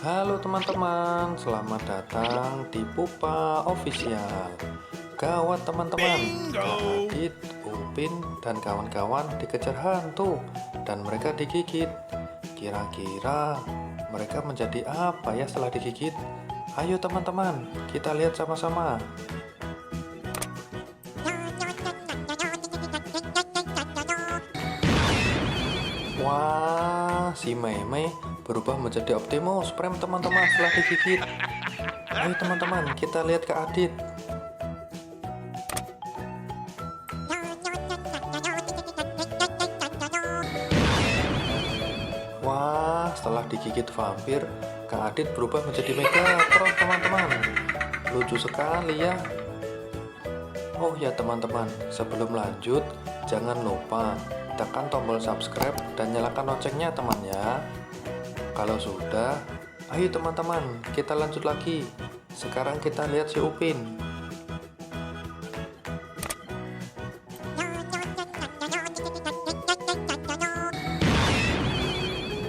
Halo teman-teman, selamat datang di Pupa Official. Gawat teman-teman, Kak Adit, Upin, dan kawan-kawan dikejar hantu dan mereka digigit. Kira-kira mereka menjadi apa ya setelah digigit? Ayo teman-teman, kita lihat sama-sama. Wah, si Meme berubah menjadi Optimus Prime teman-teman setelah digigit. Ayo teman-teman, kita lihat ke Adit. Wah, setelah digigit vampir, Kak Adit berubah menjadi Megatron teman-teman. Lucu sekali ya. Oh ya teman-teman, sebelum lanjut, jangan lupa tekan tombol subscribe dan nyalakan loncengnya teman ya. Kalau sudah, ayo teman-teman, kita lanjut lagi. Sekarang kita lihat si Upin.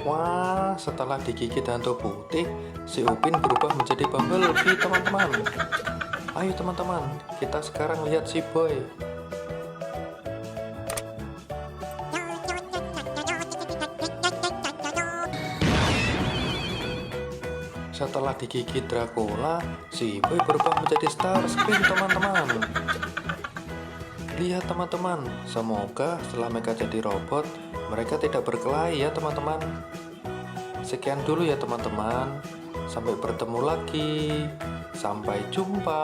Wah, setelah digigit hantu putih, si Upin berubah menjadi Bumblebee teman-teman. Ayo teman-teman, kita sekarang lihat si Boy. Setelah digigit Dracula, si Boy berubah menjadi Starscream teman-teman. Lihat teman-teman, semoga setelah mereka jadi robot, mereka tidak berkelahi ya teman-teman. Sekian dulu ya teman-teman. Sampai bertemu lagi. Sampai jumpa.